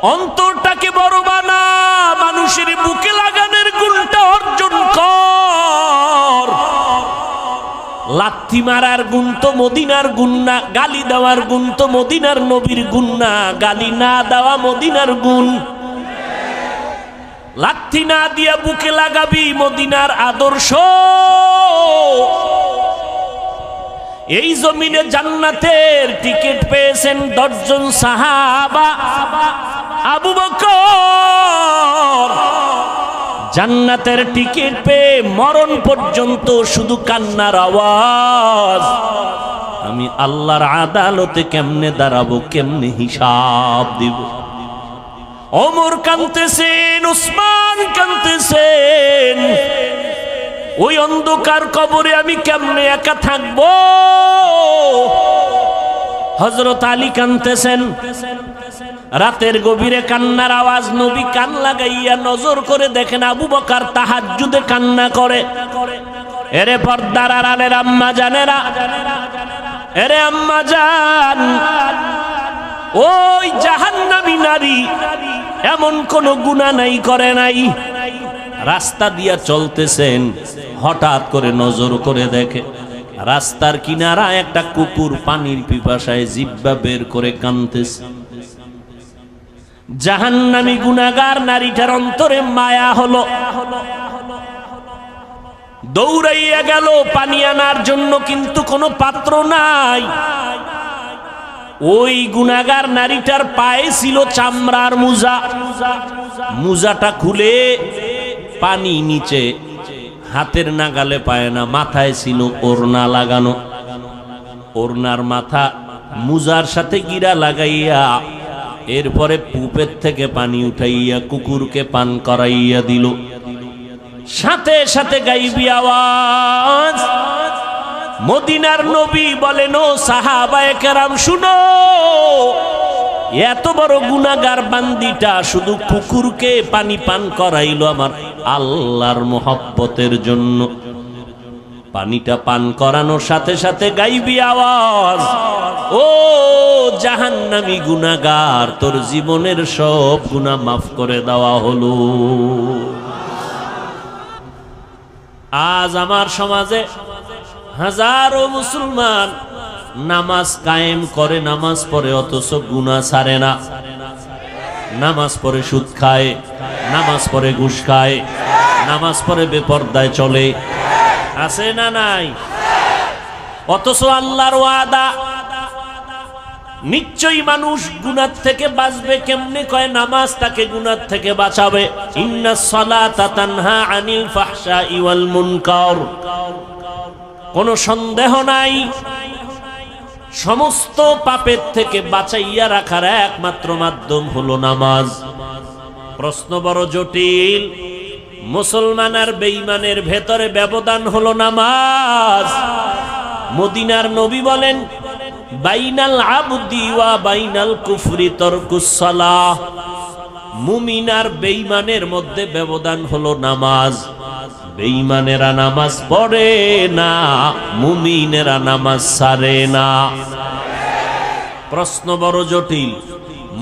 অন্তরটাকে বড় বানা, মানুষের বুকে লাগানোর গুণটা অর্জন কর। লাথি মারার গুণ তো মদিনার গুণ না, গালি দেওয়ার গুণ তো মদিনার নবীর গুণ না, গালি না দেওয়া মদিনার গুণ। লাথি না দিয়া বুকে লাগাবি মদিনার আদর্শ। এই জমিনে জান্নাতের টিকিট পেয়েছেন 10 জন সাহাবা। আবু বকর জান্নাতের টিকিট পেয়ে মরণ পর্যন্ত শুধু কান্নার আওয়াজ। আমি আল্লাহর আদালতে কেমনে দাঁড়াবো, কেমনে হিসাব দিব। ওমর কাঁদতেছেন, উসমান কাঁদতেছেন, ওই অন্ধকার কবরে আমি কেমনে একা থাকবো। হযরত আলী কাঁদতেছেন, রাতের গভীরে কান্নার আওয়াজ। নবী কান লাগাইয়া নজর করে দেখেন আবু বকর তাহাজ্জুদে কান্না করে। এরে পর্দার আড়ালের আম্মা জানেরা, এরে আম্মা জান, ওই জাহান্নামী নারী এমন কোন গুনাহ নাই করে নাই। রাস্তা দিয়া চলতেছেন, হঠাৎ করে নজর করে দেখে রাস্তার কিনারা একটা কুকুর পানির পিপাসায় জিহ্বা বের করে কাঁদতেছে। জাহান্নামী গুনাহগার নারীটার অন্তরে মায়া হলো, দৌড়াইয়া গেল পানি আনার জন্য, কিন্তু কোনো পাত্র নাই। ওই গুনাহগার নারীটার পায়ে ছিল চামড়ার মোজা। মোজাটা খুলে পানি নিচে, হাতের নাগালে পায় না, মাথায় ছিল ওড়না লাগানো। ওড়নার মাথা মোজার সাথে গিরা লাগাইয়া এরপরে পুপের থেকে পানি উঠাইয়া কুকুরকে পান করাইয়া দিল। সাথে সাথে গাইবি আওয়াজ, মদিনার নবী বলেন, ও সাহাবায়ে কেরাম শুনো, এত বড় গুনাহগার বান্দিটা শুধু কুকুরকে পানি পান করাইলো আমার আল্লাহর মোহব্বতের জন্য। পানিটা পান করানোর সাথে সাথে গাইবি আওয়াজ, ও জাহান্নামী গুনাহগার, তোর জীবনের সব গুনাহ মাফ করে দেওয়া হলো। আজ আমার সমাজে হাজারো মুসলমান নামাজ কায়েম করে, নামাজ পড়ে, অথচ গুনাহ ছাড়ে না। নামাজ পড়ে সুদ খায়, নামাজ পড়ে ঘুষ খায়, নামাজ পড়ে বেপরদায় চলে, আছে না নাই? অথচ আল্লাহর ওয়াদা, নিশ্চয়ই মানুষ গুনাহ থেকে বাঁচবে। কেমনে? কয় নামাজ তাকে গুনাহ থেকে বাঁচাবে। ইন্নাস সালাতা তানহা আনিল ফাহশাই ওয়াল মুনকার। কোনো সন্দেহ নাই, সমস্ত পাপের থেকে বাঁচাইয়া রাখার একমাত্র মাধ্যম হলো নামাজ। প্রশ্ন বড় জটিল। মুসলমান আর বেঈমানের ভেতরে ব্যবধান হলো নামাজ। মদিনার নবী বলেন, বাইনাল আবদি ওয়া বাইনাল কুফরি তারকুস সালাহ। মুমিন আর বেঈমানের মধ্যে ব্যবধান হলো নামাজ। বেঈমানেরা নামাজ পড়ে না, মুমিনেরা নামাজ ছাড়ে না। প্রশ্ন বড় জটিল।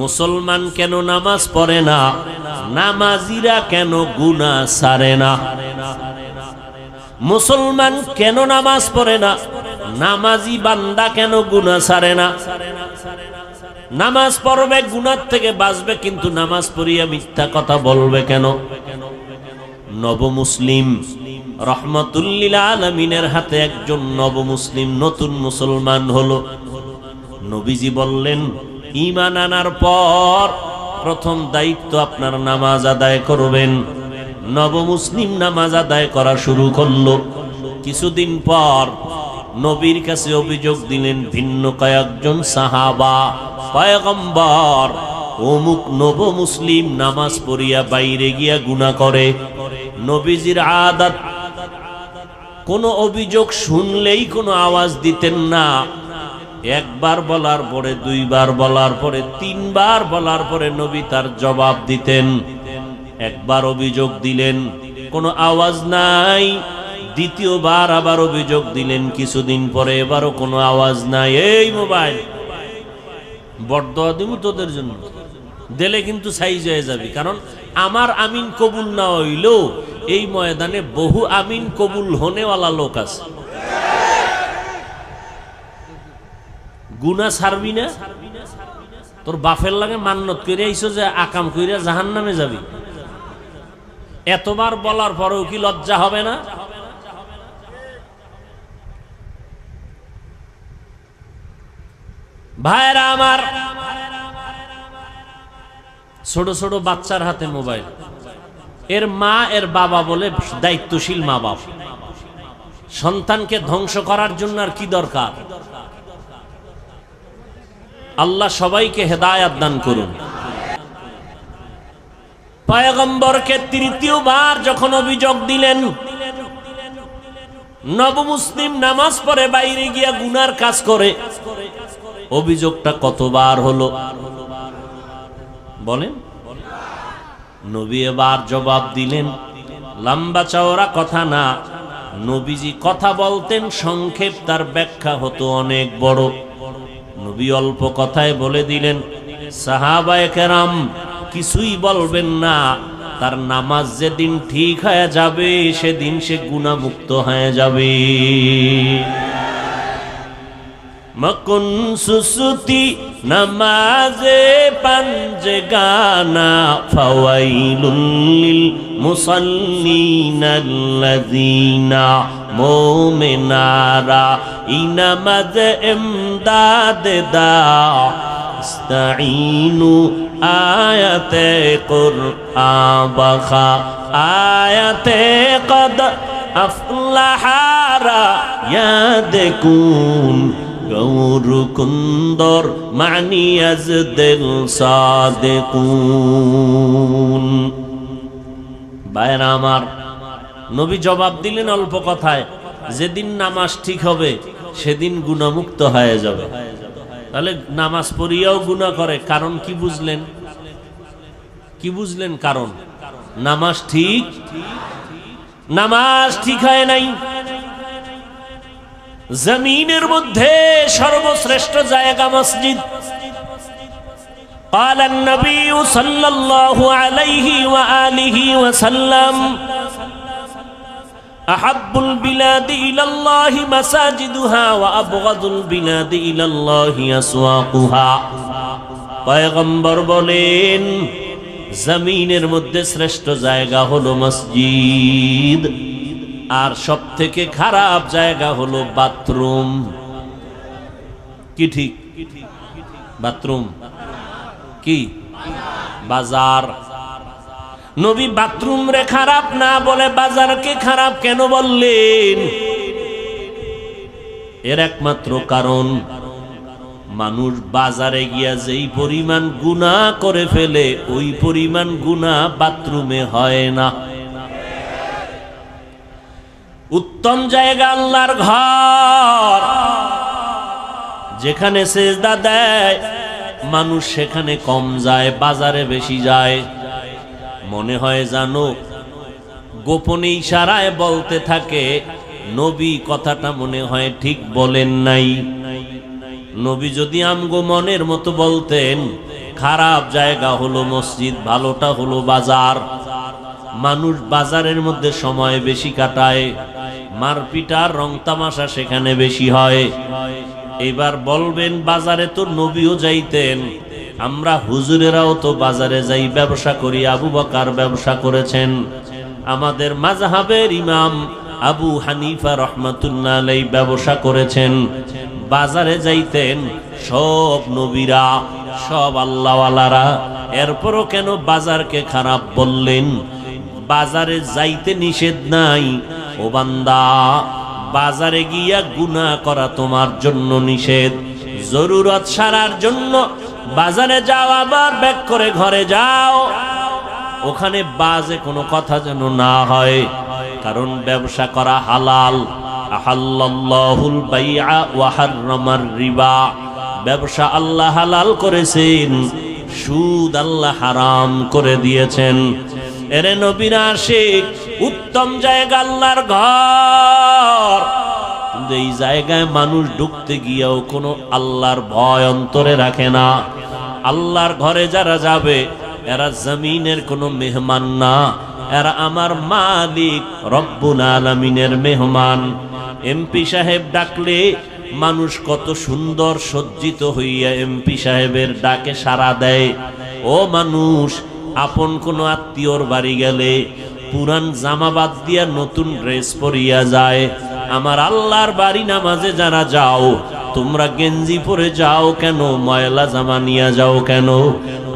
মুসলমান কেন নামাজ পড়ে না? নামাজিরা কেন গুনাহ ছাড়ে না? মুসলমান কেন নামাজ পড়ে না? নামাজি বান্দা কেন গুনাহ ছাড়ে না? নামাজ পড়বে, গুনাহ থেকে বাঁচবে, কিন্তু নামাজ পড়িয়া মিথ্যা কথা বলবে কেন? নবমুসলিম রাহমাতুল লিল আলামিনের হাতে একজন নবমুসলিম নতুন মুসলমান হলো। নবীজি বললেন, ঈমান আনার পর প্রথম দায়িত্ব আপনার নামাজ আদায় করবেন। নবমুসলিম নামাজ আদায় করা শুরু করলো। কিছুদিন পর নবীর কাছে অভিযোগ দিলেন ভিন্ন কয়েকজন সাহাবা, পয়গম্বর, অমুক নবমুসলিম নামাজ পড়িয়া বাইরে গিয়া গুনাহ করে। নবীজির আদত, কোনো অভিযোগ শুনলেই কোনো আওয়াজ দিতেন না। একবার বলার পরে, দুইবার বলার পরে, তিনবার বলার পরে নবী তার জবাব দিতেন। একবার অভিযোগ দিলেন, কোনো আওয়াজ নাই। দ্বিতীয়বার আবার অভিযোগ দিলেন, কিছুদিন পরে এবারও কোনো আওয়াজ নাই। এই মোবাইল বড়দোয়া দিব তোদের জন্য, দিলে কিন্তু সাইজ হয়ে যাবে। কারণ আমার আমিন কবুল না হইলেও এই ময়দানে বহু আমিন কবুল হনেওয়ালা লোক আছে। গুনাহ ছাড়বি না? তোর বাপের লাগে মান্নত করে আইছো যে আকাম কইরা জাহান্নামে যাবি, এতবার বলার পরেও কি লজ্জা হবে না? ভাইরা আমার, ছোট ছোট বাচ্চার হাতে মোবাইল, এর মা এর বাবা বলে দায়িত্বশীল মা বাপ সন্তানকে ধ্বংস করার জন্য আর কি দরকার? আল্লাহ সবাইকে হেদায়েত দান করুন। পয়গম্বরকে তৃতীয়বার যখন অভিযোগ দিলেন, নবমুসলিম নামাজ পড়ে বাইরে গিয়া গুনার কাজ করে, অভিযোগটা কতবার হলো বলেন? নবী এবার জবাব দিলেন, লম্বা চওড়া কথা না, নবীজি কথা বলতেন সংক্ষেপ, তার ব্যাখ্যা হতো অনেক বড়। নবী অল্প কথায় বলে দিলেন, সাহাবায়ে কেরাম কিছুই বলবেন না, তার নামাজ যেদিন ঠিক হয়ে যাবে সেদিন সে গুনাহমুক্ত হয়ে যাবে। মকুন সুসুতি নামাজে পাঞ্জে গানা ফাওয়াইলুল লিল মুসাল্লিনাল্লাযীনা মুমিনারা ইনামাজ ইমদাদ দা ইস্তাঈনু আয়াতে কুরআন বাখা আয়াতে কদ আফলাহারা ইয়াদকুন গৌর কুন্দর মানিয়াজ দিল সাদেকুন। ভাইরা আমার, নবী জবাব দিলেন অল্প কথায়, যেদিন নামাজ ঠিক হবে সেদিন গুনাহমুক্ত হয়ে যাবে। তাহলে নামাজ পড়িয়াও গুনাহ করে, কারণ কি বুঝলেন? কি বুঝলেন কারণ? নামাজ ঠিক হয় নাই। জমিনের মধ্যে সর্বশ্রেষ্ঠ জায়গা মসজিদ। قال النبي صلى الله عليه وآله وسلم أحب البلاد إلى الله مساجدها وأبغض البلاد إلى الله أسواقها। পয়গম্বর বলেন, জমিনের মধ্যে শ্রেষ্ঠ জায়গা হলো মসজিদ, আর সব থেকে খারাপ জায়গা হলো বাথরুম। কি ঠিক? বাথরুম কি? বাজার। নবী বাথরুম রে খারাপ না বলে বাজারকে খারাপ কেন বললেন? এর একমাত্র কারণ, মানুষ বাজারে গিয়া যেই পরিমাণ গুনাহ করে ফেলে ওই পরিমাণ গুনাহ বাথরুমে হয় না। উত্তম জায়গা আল্লাহর ঘর, যেখানে সেজদা দেয় মানুষ সেখানে কম যায়, বাজারে বেশি যায়। মনে হয় জানো, গোপনে ইশারায় বলতে থাকে, নবী কথাটা মনে হয় ঠিক বলেন নাই। নবী যদি আমগো মনের মতো বলতেন, খারাপ জায়গা হলো মসজিদ, ভালোটা হলো বাজার। মানুষ বাজারের মধ্যে সময় বেশি কাটায়, মারপিটার রং তামাশা সেখানে বেশি হয়। এবার বলবেন বাজারে তো নবীও যাইতেন, আমরা হুজুরেরাও তো বাজারে যাই, ব্যবসা করি। আবু বকর ব্যবসা করেছেন, আমাদের মাযহাবের ইমাম আবু হানিফা রাহমাতুল্লাহ আলাইহি ব্যবসা করেছেন, বাজারে যাইতেন সব নবীরা, সব আল্লাহওয়ালারা। এরপরও কেন বাজারকে খারাপ বললেন? বাজারে যাইতে নিষেধ নাই ও বান্দা, বাজারে গিয়া গুনাহ করা তোমার জন্য নিষেধ। জরুরত সারার জন্য বাজারে যাও, আবার ব্যাক করে ঘরে যাও, ওখানে বাজে কোনো কথা যেন না হয়, কারণ ব্যবসা করা হালাল। আহাল্লাল্লাহুল বাইআ ওয়া হাররামার রিবা, ব্যবসা আল্লাহ হালাল করেছেন, সুদ আল্লাহ হারাম করে দিয়েছেন। এরে নবীর আশিক, উত্তম জায়গা আল্লাহর ঘর, কিন্তু এই জায়গায় মানুষ ঢুকতে গিয়েও কোনো আল্লাহর ভয় অন্তরে রাখে না। আল্লাহর ঘরে যারা যাবে এরা জমিনের কোনো মেহমান না, এরা আমার মালিক রব্বুল আলামিনের মেহমান। এমপি সাহেব ডাকলে মানুষ কত সুন্দর সজ্জিত হইয়া এমপি সাহেবের ডাকে সাড়া দেয়। ও মানুষ, আপন কোনো আত্মীয়র বাড়ি গেলে পুরান জামা বাদ দিয়া নতুন ড্রেস পরিয়া যায়। আমার আল্লাহর বাড়ি নামাজে যারা যাও, তোমরা গেঞ্জি পরে যাও কেন? ময়লা জামা নিয়ে যাও কেন?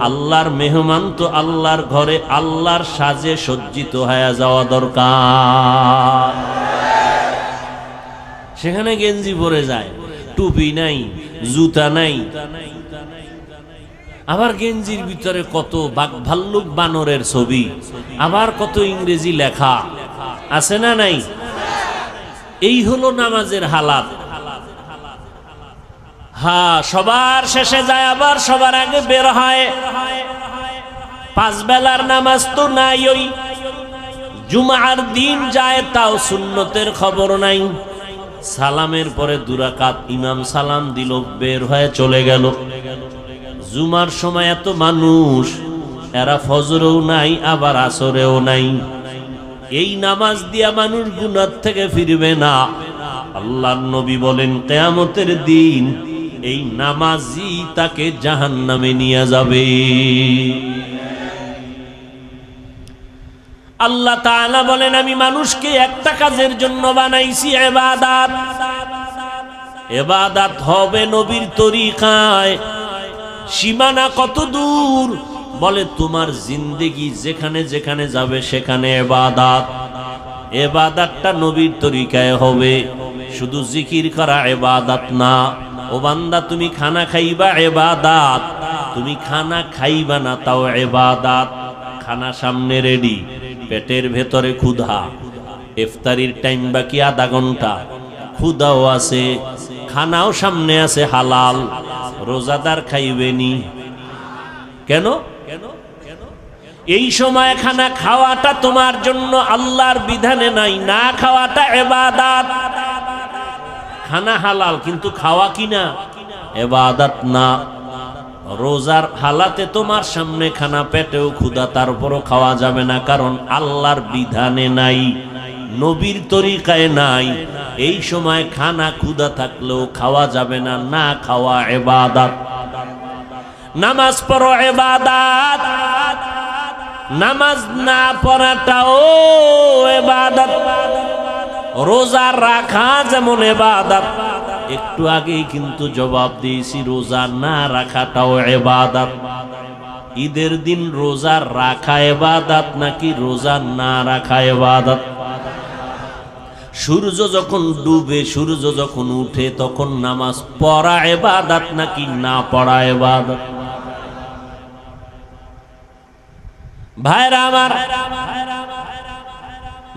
আল্লাহর মেহমান তো আল্লাহর ঘরে আল্লাহর সাজে সজ্জিত হয়ে যাওয়া দরকার। সেখানে গেঞ্জি পরে যায়, টুপি নাই, জুতা নাই, আবার গেঞ্জির ভিতরে কত বাঘ ভাল্লুক বানরের ছবি, আবার কত ইংরেজি লেখা আছে না নাই? এই হলো নামাজের হালাত। হ্যাঁ, সবার শেষে যায় আবার সবার আগে বের হয়। 5 বেলার নামাজ তো নাই, ওই জুমার দিন যায় তাও সুন্নতের খবর নাই। সালামের পরে 2 রাকাত ইমাম সালাম দিল, বের হয়ে চলে গেল। জুমার সময় এত মানুষ, এরা ফজরেও নাই আবার আসরেও নাই। এই নামাজ দিয়া মানুষ গুনাহ থেকে ফিরবে না। আল্লাহর নবী বলেন কিয়ামতের দিন এই নামাজই তাকে জাহান্নামে নিয়ে যাবে। আল্লাহ তাআলা বলেন আমি মানুষকে একটা কাজের জন্য বানাইছি, ইবাদত। ইবাদত হবে নবীর তরিকায়। সীমানা কত দূর? বলে তোমার জিন্দেগি যেখানে যেখানে যাবে সেখানে ইবাদত। ইবাদতটা নবীর তরিকায় হবে। শুধু জিকির করা ইবাদত না। ও বান্দা, তুমি খানা খাইবা ইবাদত, তুমি খানা খাইবা না তাও ইবাদত। খানা সামনে রেডি, পেটের ভেতরে ক্ষুধা, ইফতারির টাইম বাকি আধা ঘন্টা, ক্ষুধাও আছে, খানাও সামনে আছে হালাল। রোজাদার খাইবেনি কেন? এই সময় খানা খাওয়াটা তোমার জন্য আল্লাহর বিধানে নাই, না খাওয়াটা ইবাদত। খানা হালাল কিন্তু খাওয়া কিনা ইবাদত না। রোজার হালাতে তোমার সামনে খানা, পেটেও ক্ষুধা, তারপরও খাওয়া যাবে না, কারণ আল্লাহর বিধানে নাই, নবীর তরিকায় নাই। এই সময় খানা ক্ষুধা থাকলেও খাওয়া যাবে না, না খাওয়া ইবাদত। নামাজ পড়ো ইবাদত, নামাজ না পড়াটাও ইবাদত। রোজা রাখা যেমন ইবাদত, একটু আগেই কিন্তু জবাব দিয়েছি রোজা না রাখাটাও ইবাদত। ঈদের দিন রোজা রাখা ইবাদত নাকি রোজা না রাখা ইবাদত? সূর্য যখন ডুবে, সূর্য যখন উঠে, তখন নামাজ পড়া ইবাদত নাকি না পড়া ইবাদত? ভাইরা আমার,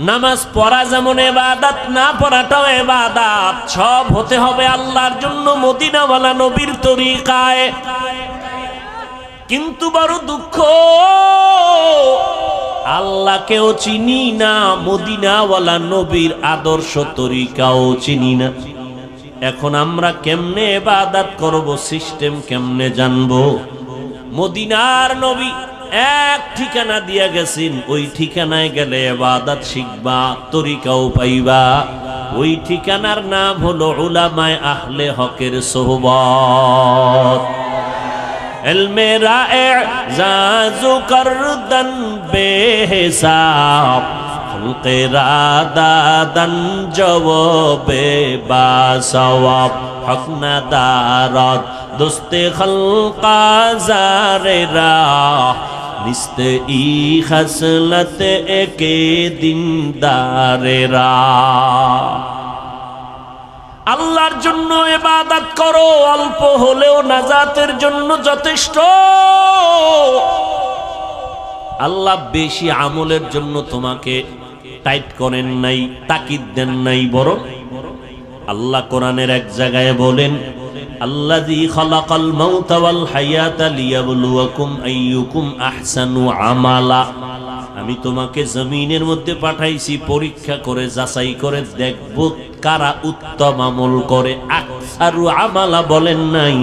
নামাজ পড়া যেমন ইবাদত, না পড়াটাও ইবাদত। সব হতে হবে আল্লাহর জন্য, মদিনাওয়ালা নবীর তরিকায়। কিন্তু বড় দুঃখ, আল্লাহকেও চিনি না, মদিনাওয়ালা নবীর আদর্শ তরিকাও চিনি না। এখন আমরা কেমনে ইবাদত করব, সিস্টেম কেমনে জানবো? মদিনার নবী এক ঠিকানা দিয়া গেছেন, ওই ঠিকানায় গেলে ইবাদত শিখবা, তরিকাও পাইবা। ওই ঠিকানার নাম হলো উলামায়ে আহলে হকের সোহবত। ইলমে রায়ে জাজু করদন বেহিসাব, খুলকে রাদাদন জওবে বাসওয়াব, হক না দারদ দোস্তে খলকা জারে রাহ, নিস্তে ই খসলত একে দিনদারে রাহ। আল্লাহর জন্য ইবাদত করো, অল্প হলেও নাজাতের জন্য যথেষ্ট। আল্লাহ বেশি আমলের জন্য তোমাকে টাইট করেন নাই, তাকিদ দেন নাই, বরং আল্লাহ কোরআনের এক জায়গায় বলেন আল্লাযী খালাকাল মাউতা ওয়াল হায়াতা লিয়াবলুয়াকুম আইয়ুকুম আহসানু আমালা। আমি তোমাকে জমিনের মধ্যে পাঠাইছি পরীক্ষা করে, যাচাই করে দেখব কারা উত্তম আমল করে। আকসারু আমালা বলেন নাই,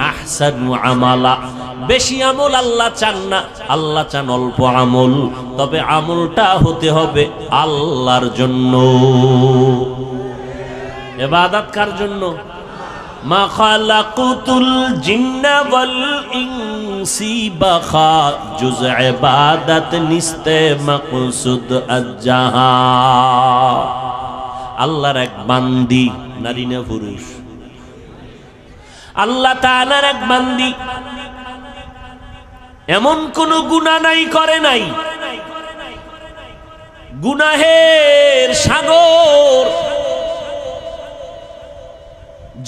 আহসানু আমালা। বেশি আমল আল্লাহ চান না, আল্লাহ চান অল্প আমল, তবে আমলটা হতে হবে আল্লাহর জন্য। ইবাদত কার জন্য? মা খালাকুতুল জিন্না ওয়াল ইনসি বাখা, জুজ ইবাদত নিস্তে মাকসুদ আজ্জাহা। আল্লাহর এক বান্দি, নারী না পুরুষ? আল্লাহ তাআলার এক বান্দি, এমন কোন গুনাহ নাই করে নাই, গুনাহের সাগর,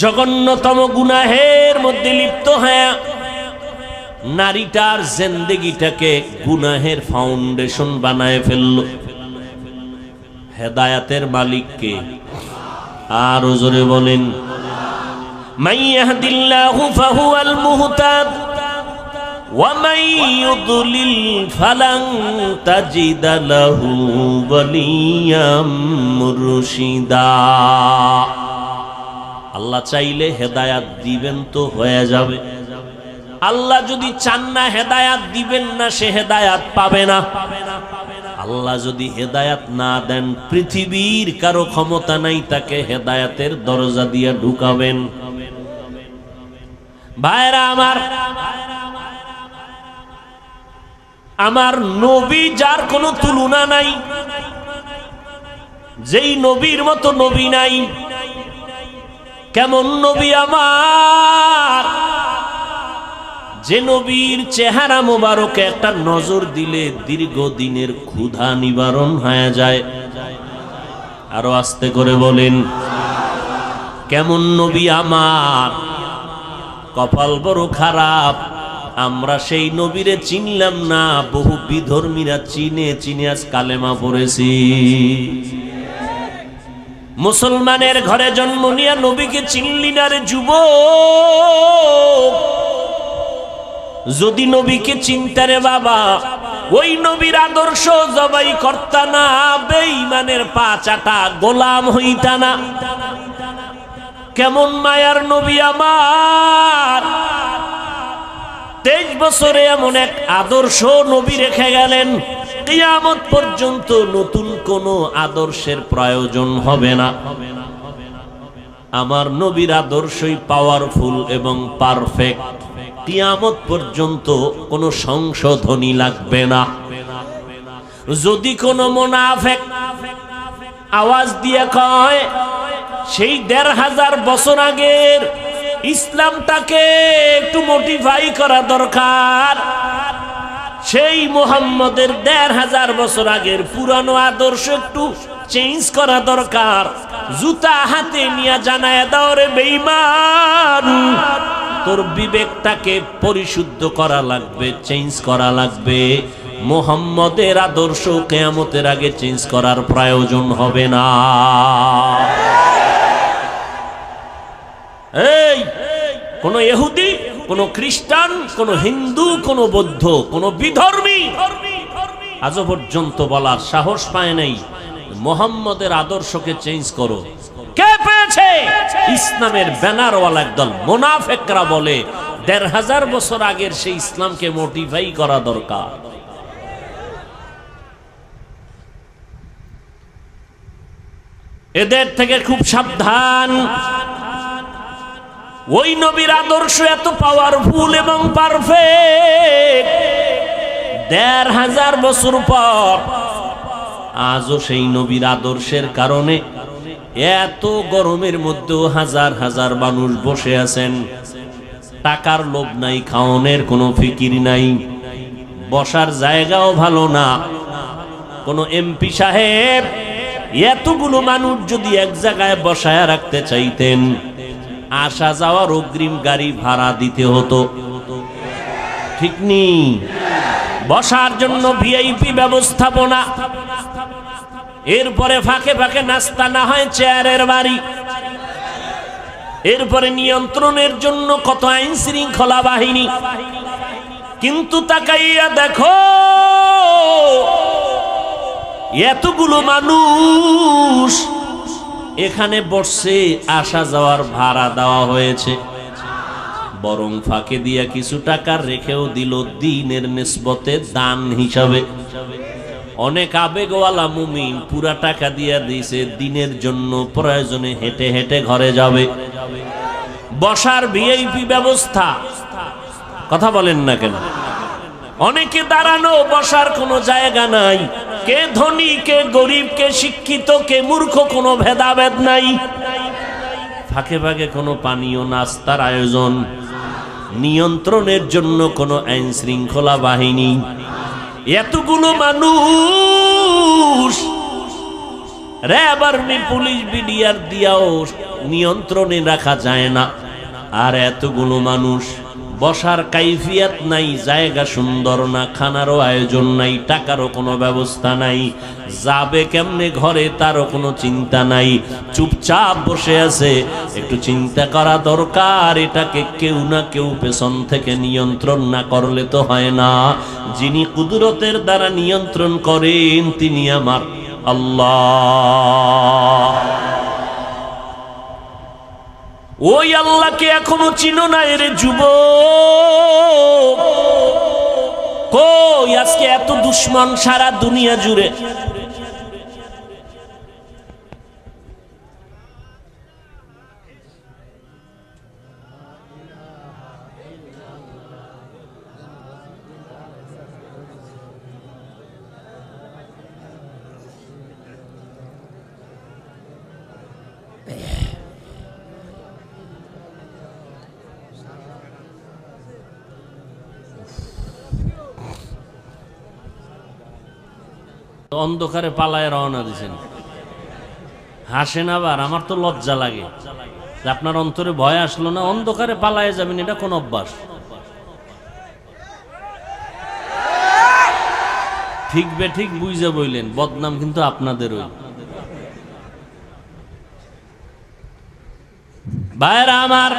জঘন্যতম গুনাহের মধ্যে লিপ্ত হয়ে নারীটার জিন্দেগিটাকে গুনাহের ফাউন্ডেশন বানায় ফেলল। হেদায়েতের মালিক কে? আর জোরে বলেন, মান ইয়াহদিল্লাহু ফাহুয়াল মুহতাদ ওয়া মান ইউদ্লিল ফালান তাজিদা লাহু ওয়ালিয়াম মুরশিদা। আল্লাহ চাইলে হেদায়াত দিবেন তো হয়ে যাবে, আল্লাহ যদি চান না হেদায়াত দিবেন না, সে হেদায়াত পাবে না। আল্লাহ যদি হেদায়াত না দেন, পৃথিবীর কারো ক্ষমতা নাই তাকে হেদায়াতের দরজা দিয়ে ঢুকাবেন। ভাইরা আমার, আমার নবী যার কোনো তুলনা নাই, যেই নবীর মতো নবী নাই। কেমন নবী আমার, যে নবীর চেহারা মোবারকে একটা নজর দিলে দীর্ঘদিনের ক্ষুধা নিবারণ হয়ে যায়। আরো আস্তে করে বলেন, কেমন নবী আমার। কপাল বড় খারাপ, আমরা সেই নবীরে চিনলাম না, বহু বিধর্মীরা চিনে চিনে আজ কালেমা পড়েছি। মুসলমানের ঘরে জন্ম নিয়ে নবীকে চিনলি না রে যুবক। যদি নবীকে চিনতে রে বাবা, ওই নবীর আদর্শ জবাই করতা না, বেঈমানের পা চাটা গোলাম হইতা না। কেমন মায়ার নবী আমার, 23 বছরে এমন এক আদর্শ নবী রেখে গেলেন, কিয়ামত পর্যন্ত নতুন কোন আদর্শের প্রয়োজন হবে না। আমার নবীর আদর্শই পাওয়ারফুল এবং পারফেক্ট, কিয়ামত পর্যন্ত কোনো সংশোধনী লাগবে না। যদি কোনো মুনাফিক আওয়াজ দিয়ে কয় সেই 1500 বছর আগের ইসলামটাকে একটু মডিফাই করা দরকার, সেই মুহাম্মদের 1500 বছর আগের পুরানো আদর্শ একটু চেঞ্জ করা দরকার, জুতা হাতে নিয়ে জানায় দাও রে বেঈমান, তোর বিবেকটাকে পরিশুদ্ধ করা লাগবে, চেঞ্জ করা লাগবে। মুহাম্মদের আদর্শ কিয়ামতের আগে চেঞ্জ করার প্রয়োজন হবে না। এই কোন ইহুদি, কোন খ্রিস্টান, কোন হিন্দু, কোন বৌদ্ধ, কোন বিধর্মী আজও পর্যন্ত বলার সাহস পায় নাই মুহাম্মদের আদর্শকে চেঞ্জ করো। কে পেয়েছে? ইসলামের ব্যানারওয়ালা একদল মুনাফিকরা বলে 1500 বছর আগের সেই ইসলামকে মডিফাই করা দরকার। এদের থেকে খুব সাবধান। ওই নবীর আদর্শ এত পাওয়ারফুল এবং পারফেক্ট, 1500 বছর পর আজও সেই নবীর আদর্শের কারণে এত গরমের মধ্যেও হাজার হাজার মানুষ বসে আছেন। টাকার লোভ নাই, খাওয়ানোর কোনো ফিকির নাই, বসার জায়গাও ভালো না। কোন এমপি সাহেব এতগুলো মানুষ যদি এক জায়গায় বসায় রাখতে চাইতেন, আসা যাওয়ার অগ্রিম গাড়ি ভাড়া দিতে হতো, ঠিক নেই? বসার জন্য ভিআইপি ব্যবস্থাপনা, এরপরে ফাঁকে ফাঁকে নাস্তা, না হয় চেয়ারের বাড়ি, এরপরে নিয়ন্ত্রণের জন্য কত আইন শৃঙ্খলা বাহিনী। কিন্তু তাকাইয়া দেখো এতগুলো মানুষ এখানে বসে, আসা যাওয়ার ভাড়া দেওয়া হয়েছে, বরং ফাঁকে দিয়া কিছু টাকা রেখেও দিল দ্বীনের নিসবতে দান হিসাবে। অনেক আবেগওয়ালা মুমিন পুরা টাকা দিয়া দিয়েছে দ্বীনের জন্য, প্রয়োজনে হেঁটে হেঁটে ঘরে যাবে। বসার ভিআইপি ব্যবস্থা, কথা বলেন না কেন? অনেকে দাঁড়ানো, বসার কোনো জায়গা নাই। কে ধনী, কে গরিব, কে শিক্ষিত, কে মূর্খ, কোনো ভেদাভেদ নাই। ফাঁকে ফাঁকে কোনো পানীয় নাস্তার আয়োজন, নিয়ন্ত্রণের জন্য কোনো আইন শৃঙ্খলা বাহিনী। এতগুলো মানুষ র্যাব, আর্মি, পুলিশ, বিডিআর দিয়াও নিয়ন্ত্রণে রাখা যায় না। আর এতগুলো মানুষ, বসার কাইফিয়াত নাই, জায়গা সুন্দর না, খানারও আয়োজন নাই, টাকারও কোনো ব্যবস্থা নাই, যাবে কেমনে ঘরে তারও কোনো চিন্তা নাই, চুপচাপ বসে আছে। একটু চিন্তা করা দরকার, এটাকে কেউ না কেউ পেছন থেকে নিয়ন্ত্রণ না করলে তো হয় না। যিনি কুদরতের দ্বারা নিয়ন্ত্রণ করেন তিনি আমার আল্লাহ। ওই আল্লাহকে এখনো চিনো না রে যুবক? কই আজকে এত দুশ্মন সারা দুনিয়া জুড়ে? অন্ধকারে পালায় রওনা দিছেন, হাসেন আবার। আমার তো লজ্জা লাগে যে আপনার অন্তরে ভয় আসলো না, অন্ধকারে পালায় যাবেন, এটা কোন অভ্যাস? ঠিক বে ঠিক বুঝে বইলেন, বদনাম কিন্তু আপনাদেরই। ভাইরা আমার,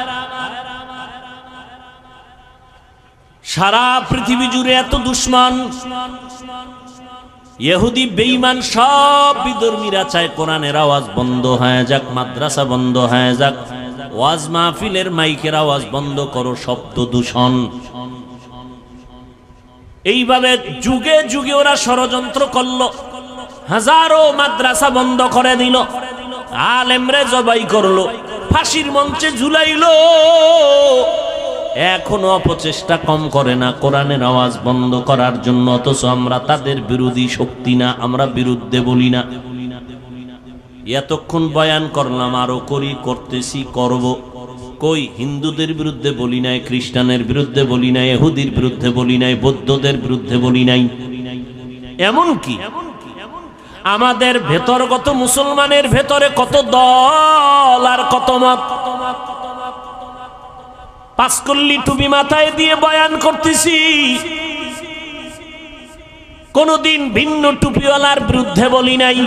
সারা পৃথিবী জুড়ে এত দুশ্মন, ইহুদি বেঈমান সব বিধর্মীরা চায় কোরআনের আওয়াজ বন্ধ হয়ে যাক, মাদ্রাসা বন্ধ হয়ে যাক, ওয়াজ মাহফিলের মাইকের আওয়াজ বন্ধ করো, শব্দ দূষণ। এইভাবে যুগে যুগে ওরা ষড়যন্ত্র করলো, হাজারো মাদ্রাসা বন্ধ করে দিল, আলেমরে জবাই করলো, ফাঁসির মঞ্চে ঝুলাইলো। এখনো অপচেষ্টা কম করে না কোরআনের আওয়াজ বন্ধ করার জন্য। অথচ আমরা তাদের বিরোধী শক্তি না, আমরা বিরুদ্ধে বলি না। এতক্ষণ বয়ান করলাম, আরো করি, করতেছি, করব। কই হিন্দুদের বিরুদ্ধে বলি নাই, খ্রিস্টানের বিরুদ্ধে বলি নাই, ইহুদির বিরুদ্ধে বলি নাই, বৌদ্ধদের বিরুদ্ধে বলি নাই। এমন কি আমাদের ভেতরগত মুসলমানের ভেতরে কত দল আর কত মত। পাঁচকল্লি টুপি মাথায় দিয়ে বয়ান করতেছি, কোনদিন ভিন্ন টুপিওয়ালার বিরুদ্ধে বলি নাই।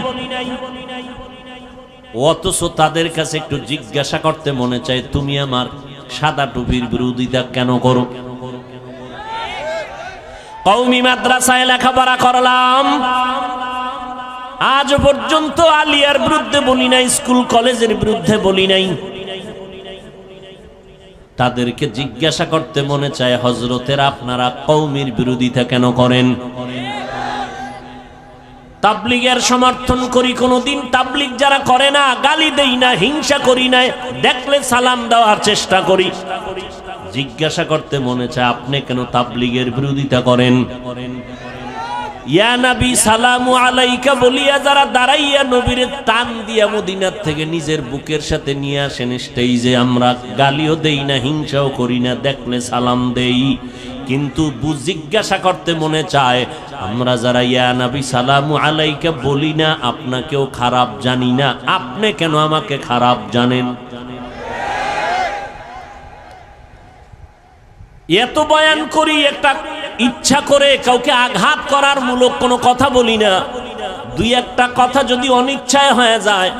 অথচ তাদের কাছে একটু জিজ্ঞাসা করতে মনে চায়, তুমি আমার সাদা টুপির বিরোধিতা কেন করো? কওমি মাদ্রাসায় লেখাপড়া করলাম, আজ পর্যন্ত আলিয়ার বিরুদ্ধে বলি নাই, স্কুল কলেজের বিরুদ্ধে বলি নাই। তাদেরকে জিজ্ঞাসা করতে মনে চায়, হযরতের আপনারা কওমির বিরোধিতা কেন করেন? তাবলীগের সমর্থন করি, কোনদিন তাবলীগ যারা করে না গালি দেই না, হিংসা করি না, দেখলে সালাম দেওয়ার চেষ্টা করি। জিজ্ঞাসা করতে মনে চায়, আপনি কেন তাবলীগের বিরোধিতা করেন? ইয়া নবী সালামু আলাইকা বলিয়া যারা দাঁড়াইয়া নবীরে টান দিয়া মদিনার থেকে নিজের বুকের সাথে নিয়ে আসেন স্টেজে, আমরা গালিও দেই না, হিংসাও করি না, দেখলে সালাম দেই। কিন্তু জিজ্ঞাসা করতে মনে চায়, আমরা যারা ইয়া নবী সালামু আলাইকা বলি না, আপনাকেও খারাপ জানি না, আপনি কেন আমাকে খারাপ জানেন? এত বয়ান করি, একটা ইচ্ছা করে কাউকে আঘাত করার মূলক কোনো কথা বলি না। দুই একটা কথা যদি অনিচ্ছায় হয়ে যায়,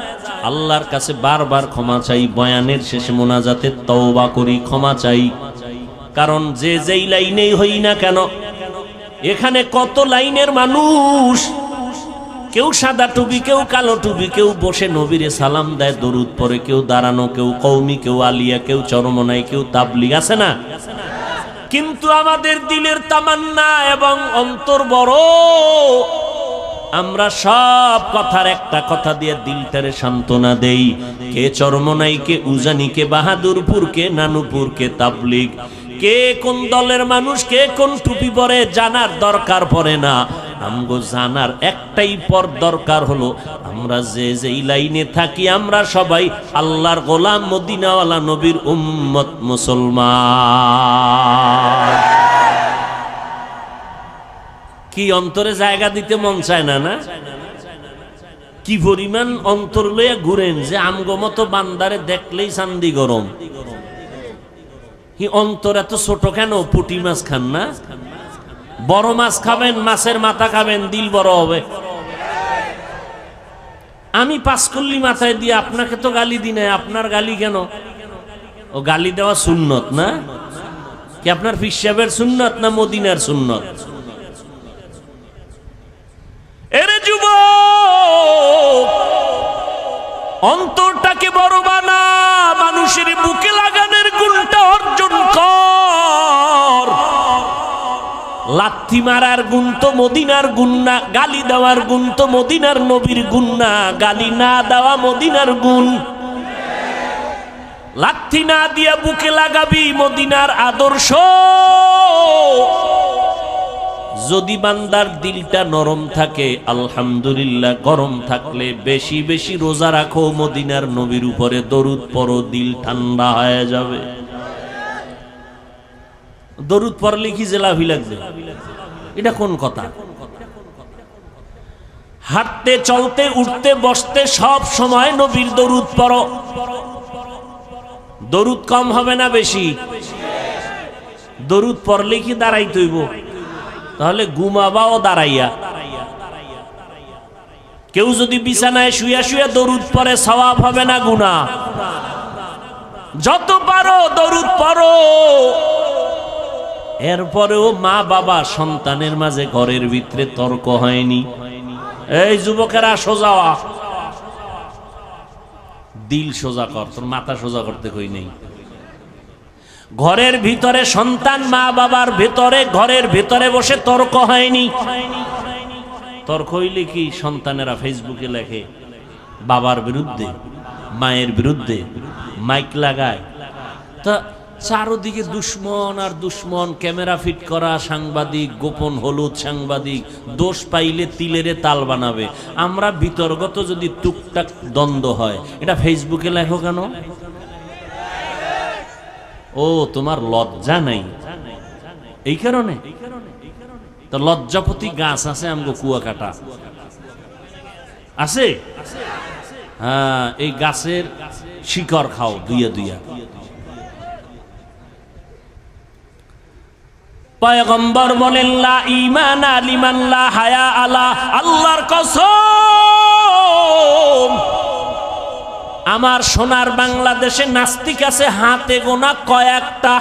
আল্লাহর কাছে বারবার ক্ষমা চাই। বয়ানের শেষে মোনাজাতে তওবা করি, ক্ষমা চাই। কারণ যে যেই লাইনেই হই না কেন, এখানে কত লাইনের মানুষ, কেউ সাদা টুপি, কেউ কালো টুপি, কেউ বসে নবীরে সালাম দেয়, দরুদ পড়ে, কেউ দাঁড়ানো, কেউ কওমি, কেউ আলিয়া, কেউ চরমনাই, কেউ তাবলিগ, আছে না? কিন্তু আমাদের দিলের তামান্না এবং অন্তর বড়, আমরা সব কথার একটা কথা দিয়ে দিলটারে সান্ত্বনা দেই। কে চরমনাই, কে উজানি, কে বাহাদুরপুর, কে নানুপুর, কে তাবলিগ, কে কোন দলের মানুষ, কে কোন টুপি পরে জানার দরকার পড়ে না। আমগো জানার একটাই পর দরকার হলো, আমরা যে যেই লাইনে থাকি আমরা সবাই আল্লাহর গোলাম, মদিনাওয়ালা নবীর উম্মত, মুসলমান। কি অন্তরে জায়গা দিতে মন চায় না? না, কি পরিমাণ অন্তর লইয়া ঘুরেন যে আমগো মতো বান্দারে দেখলেই চান্দি গরম। কি অন্তর এত ছোট কেন? পুঁটি মাছ খান না? বড় মাছ খাবেন, মাছের মাথা খাবেন, দিল বড় হবে। আমি পাঁচকল্লি মাথায় দিয়ে আপনাকে তো গালি দিই না, আপনার গালি কেন? ও গালি দেওয়া সুন্নত না? কি আপনার পীর সাহেবের সুন্নত না মদিনার সুন্নত? এরে যুবক, অন্তরটাকে বড় বানা, মানুষের বুকে লাগানোর গুণটা অর্জন কর। লাথি মারার গুণ তো মদিনার গুণ না, গালি দেওয়ার গুণ তো মদিনার নবীর গুণ না, গালি না দেওয়া মদিনার গুণ। লাথি না দিয়া বুকে লাগাবি মদিনার আদর্শ। যদি বান্দার দিলটা নরম থাকে, আলহামদুলিল্লাহ, গরম থাকলে বেশি বেশি রোজা রাখো, মদিনার নবীর উপরে দরুদ পড়ো, দিল ঠান্ডা হয়ে যাবে। দরুদ পড়লে কি জেলাভি লাগবে? এটা কোন কথা? হাঁটতে, চলতে, উঠতে, বসতে সব সময় নবীর দরুদ পড়ো। দরুদ কম হবে না বেশি? দরুদ পড়লে কি দাঁড়াইতে হইব? তাহলে ঘুমাবাও দাঁড়াইয়া। কেউ যদি বিছানায় শুয়া শুয়া দরুদ পড়ে, সওয়াব হবে না গুনাহ? যত পারো দরুদ পড়ো। এরপরেও মা বাবা সন্তানের মাঝে ঘরের ভিতরে তর্ক হয়নি। এই যুবকেরা সোজা হ, দিল সোজা কর, তোর মাথা সোজা করতে কই নেই। ঘরের ভিতরে সন্তান মা বাবার ভিতরে, ঘরের ভিতরে বসে তর্ক হয়নি। তর্ক হইলে কি সন্তানেরা ফেসবুকে লেখে বাবার বিরুদ্ধে, মায়ের বিরুদ্ধে, মাইক লাগায়। তা চারদিকে দুশ্মন আর দুশ্মন, ক্যামেরা ফিট করা সাংবাদিক, গোপন হলুদ সাংবাদিক, দোষ পাইলে তিলেরে তাল বানাবে। আমরা বিতর্কত যদি টুকটাক দ্বন্দ্ব হয়, এটা ফেসবুকে লেখো কেন? ও, তোমার লজ্জা নাই, এই কারণে। তো লজ্জাপতি গাছ আছে আমগো কুয়াকাটা আছে, হ্যাঁ, এই গাছের শিকড় খাও দুইয়া দুইয়া। পয়গম্বর বলেন, লা ঈমান লিমান লা হায়া আলা। আল্লাহর কসম, আমার সোনার বাংলাদেশে নাস্তিক আছে হাতে গোনা কয়েকটা,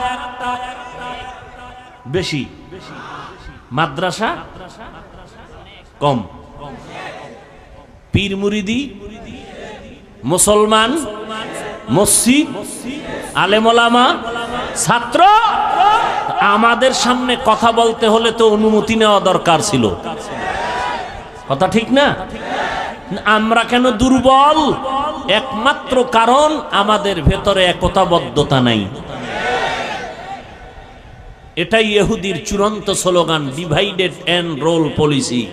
বেশি মাদ্রাসা কম। পীর মুরিদি, মুসলমান, মসজিদ, আলেম ওলামা, ছাত্র। আমাদের সামনে কথা বলতে হলে তো অনুমতি নেওয়া দরকার ছিল, কথা ঠিক না? আমরা কেন দুর্বল? একমাত্র কারণ আমাদের ভেতরে একতাবদ্ধতা নাই। এটাই ইহুদির চূড়ান্ত slogan, divided and rule policy.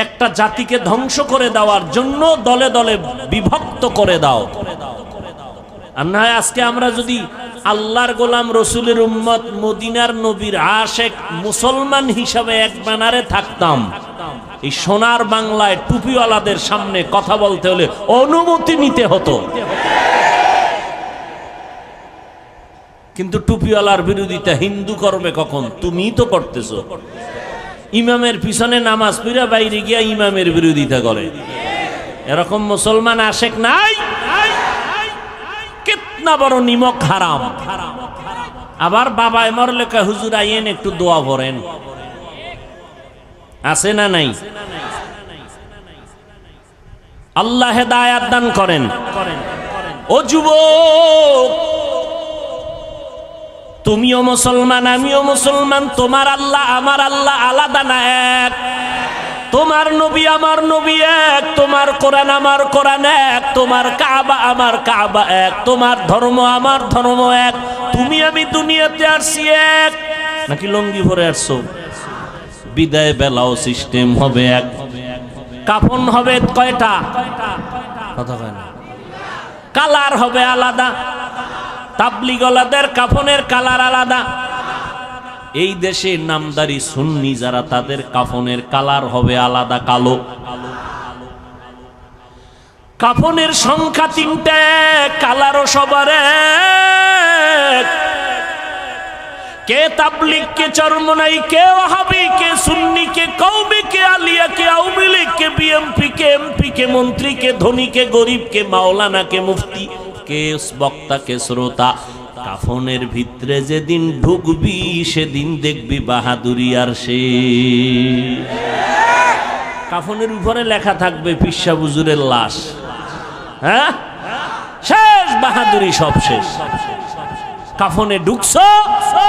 একটা জাতিকে ধ্বংস করে দেওয়ার জন্য দলে দলে বিভক্ত করে দাও। আর না, আজকে আমরা যদি আল্লাহর গোলাম, রসুলের উম্মত, মদিনার নবীর আশেক মুসলমান হিসাবে এক ব্যানারে থাকতাম, এই সোনার বাংলায় টুপিওয়ালাদের সামনে কথা বলতে হলে অনুমতি নিতে হতো। কিন্তু টুপিওয়ালার বিরোধিতা হিন্দু করবে কখন? তুমিই তো করতেছো। ইমামের পিছনে নামাজ পড়া বাইরে গিয়া ইমামের বিরোধিতা করে, এরকম মুসলমান আশেক নাই? কিতনা বড় নিমক হারাম। আবার বাবায় মরলে কয়, হুজুর আইয়েন একটু দোয়া করেন, আছে না নাই? আল্লাহ হেদায়েত দান করেন। ও যুবক, তুমিও মুসলমান, আমিও মুসলমান, তোমার আল্লাহ আমার আল্লাহ আলাদা না, এক। তোমার নবী আমার নবী এক, তোমার কোরআন আমার কোরআন এক, তোমার কাবা আমার কাবা এক, তোমার ধর্ম আমার ধর্ম এক। তুমি আমি দুনিয়াতে আসছি এক, নাকি লঙ্গি ভরে আসছো? বিদায় বেলাও সিস্টেম হবে এক। কাফন হবে কয়টা? কথা কয় না। কালার হবে আলাদা। তাবলিগলাদের কাফনের কালার আলাদা। এই দেশে নামদারি সুন্নি যারা, তাদের কাফনের কালার হবে আলাদা, কালো। কাফনের সংখ্যা 3টে, কালারও সবার এক। কে তাবলিগ, কে চরমনাই, কে ওয়াহাবি, কে সুন্নি, কে কওমি, কে আলিয়া, কে আওয়ামী লীগ, কে বিএমপি, কে এমপি, কে মন্ত্রী, কে ধনী, কে গরিব, কে মাওলানা, কে মুফতি, কে বক্তা, কে শ্রোতা। কাফনের ভিতরে যেদিন ঢুকবি সেদিন দেখবি বাহাদুরি আর সে। কাফনের উপরে লেখা থাকবে পিসা হুজুরের লাশ, হ্যাঁ, শেষ বাহাদুরি, সব শেষ। কাফনে ঢুকছো,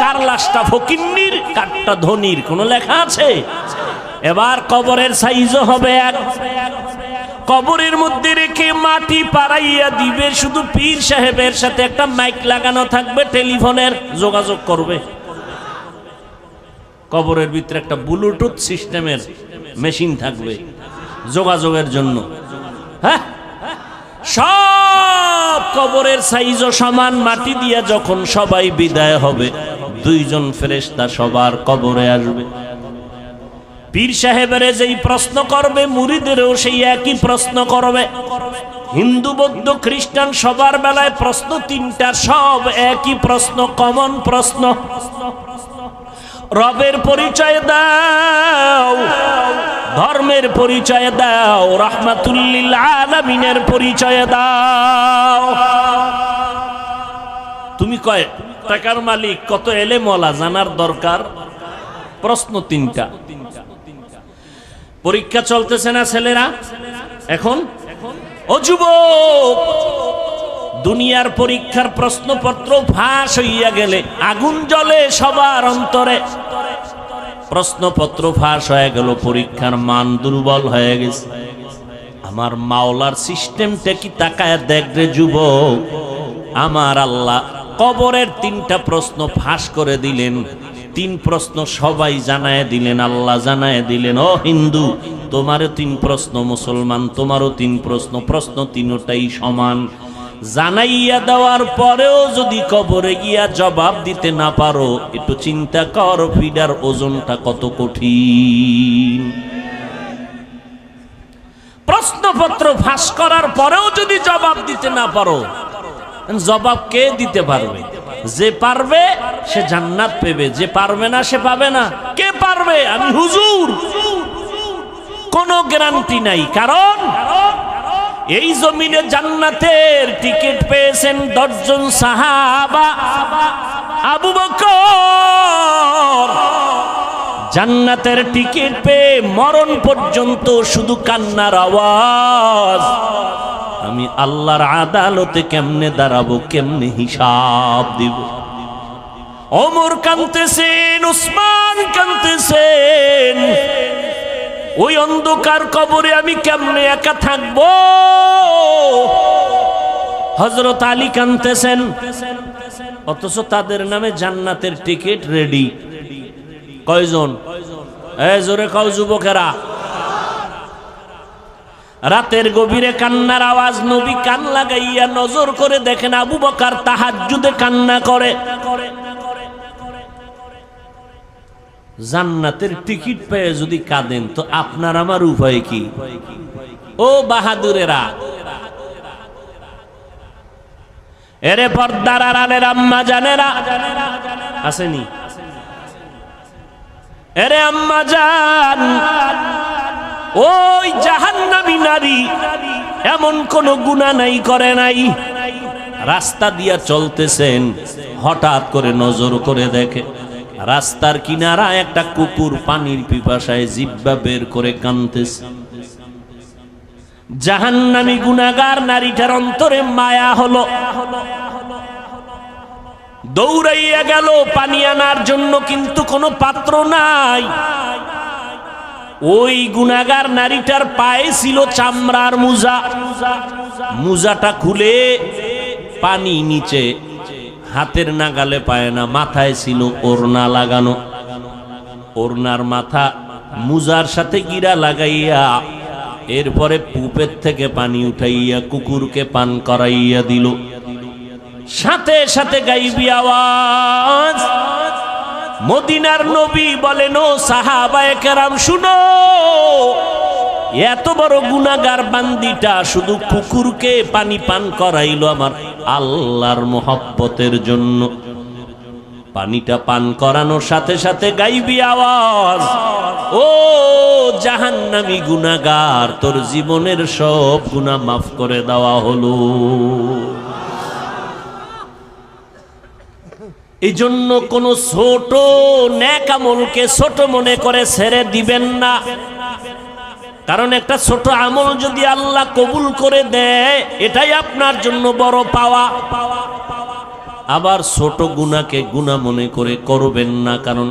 কার লাশটা ফকিন্নির, কারটা ধনির, কোন লেখা আছে? এবার কবরের সাইজও হবে এক। কবরের মধ্যে রেখে মাটি পাড়াইয়া দিবে, শুধু পীর সাহেবের সাথে একটা মাইক লাগানো থাকবে, টেলিফোনের যোগাযোগ করবে। কবরের ভিতরে একটা ব্লুটুথ সিস্টেমের মেশিন থাকবে যোগাযোগের জন্য, হ্যাঁ। সব কবরের সাইজও সমান। মাটি দিয়া যখন সবাই বিদায় হবে, 2জন ফেরেশতা সবার কবরে আসবে। পীর সাহেবের যেই প্রশ্ন করবে, মুরিদেরও সেই একই প্রশ্ন করবে। হিন্দু বৌদ্ধ খ্রিস্টান সবার বেলায় প্রশ্ন 3টা, সব একই প্রশ্ন, কমন প্রশ্ন। রবের পরিচয় দাও, ধর্মের পরিচয় দাও, রাহমাতুল লিল আলামিনের পরিচয় দাও। তুমি কয় টাকার মালিক, কত এলেম ওয়ালা, জানার দরকার। প্রশ্ন 3টা। পরীক্ষা চলতেছে না ছেলেরা এখন? ও যুবক, দুনিয়ার পরীক্ষার প্রশ্নপত্র ফাঁস হইয়া গেলে আগুন জ্বলে সবার অন্তরে। প্রশ্নপত্র ফাঁস হয়ে গেল, পরীক্ষার মান দুর্বল হয়ে গেছে। আমার মাওলার সিস্টেমটা কি তাকায় দেখ রে যুবক। আমার আল্লাহ কবরের 3টা প্রশ্ন ফাঁস করে দিলেন। 3 প্রশ্ন সবাই জানায় দিলেন, আল্লাহ জানায় দিলেন। ও হিন্দু, তোমারও 3 প্রশ্ন, মুসলমান তোমারও 3 প্রশ্ন, প্রশ্ন 3টাই সমান। জানাইয়া দেওয়ার পরেও যদি কবরে গিয়া জবাব দিতে না পারো, একটু চিন্তা কর ফিডার ওজনটা কত কঠিন। প্রশ্নপত্র ফাঁস করার পরেও যদি জবাব দিতে না পারো, জবাব কে দিতে পারবে? যে পারবে সে জান্নাত পাবে, যে পারবে না সে পাবে না। কে পারবে? আমি হুজুর। কোনো গ্যারান্টি নাই, কারণ এই জমিনে জান্নাতের টিকিট পেয়েছেন 10 জন সাহাবা। আবু বকর জান্নাতের টিকিট পেয়ে মরণ পর্যন্ত শুধু কান্নার আওয়াজ। আমি আল্লাহর আদালতে কেমনে দাঁড়াবো, কেমনে হিসাব দিব। ওমর কাঁদতেছেন, উসমান কাঁদতেছেন। ওই অন্ধকার কবরে আমি কেমনে একা থাকবো। হযরত আলী কাঁদতেছেন, অথচ তাদের নামে জান্নাতের টিকিট রেডি। কয়জন? জোরে কও যুবকেরা। রাতের গভীরে কান্নার আওয়াজ। নবী কান লাগাইয়া নজর করে দেখেন আবু বকর তাহাজ্জুদে কান্না করে। জান্নাতের টিকিট পেয়ে যদি কাঁদেন, তো আপনার আমার উপায় কি? ও বাহাদুরেরা, এরে পর্দার আড়ালের আম্মা জানেরা আসেনি? এরে আম্মা জান, ওই জাহান্নামী নারী এমন কোন গুনাহ নাই করে নাই। রাস্তা দিয়া চলতেছেন, হঠাৎ করে নজর করে দেখে রাস্তার কিনারা একটা কুকুর পানির পিপাসায় জিহ্বা বের করে কাঁদতেছে। জাহান্নামী গুনাহগার নারীটার অন্তরে মায়া হলো, দৌড়াইয়া গেল পানি আনার জন্য, কিন্তু কোনো পাত্র নাই। ওই গুনাহগার নারীটার পায়ে ছিল চামড়ার মোজা, মোজাটা খুলে পানি নিচে হাতের নাগালে পায় না, মাথায় ছিল ওড়না লাগানো, ওড়নার মাথা মুজার সাথে গিরা লাগাইয়া এরপরে পুপের থেকে পানি উঠাইয়া কুকুরকে পান করাইয়া দিল। সাথে সাথে গাইবি আওয়াজ, মদিনার নবী বলেন, ও সাহাবায়ে কেরাম শুনো, এত বড় গুনাহগার বান্দিটা শুধু কুকুরকে পানি পান করাইলো আমার আল্লাহর মোহব্বতের জন্য। পানিটা পান করানোর সাথে সাথে গাইবি আওয়াজ, ও জাহান্নামী গুনাহগার, তোর জীবনের সব গুনাহ মাফ করে দেওয়া হলো। এই জন্য কোন ছোট নেক আমলকে ছোট মনে করে ছেড়ে দিবেন না, কারণ একটা ছোট আমল যদি আল্লাহ কবুল করে দেয় এটাই আপনার জন্য বড় পাওয়া। আবার ছোট গুনাহকে গুনাহ মনে করে করবেন না, কারণ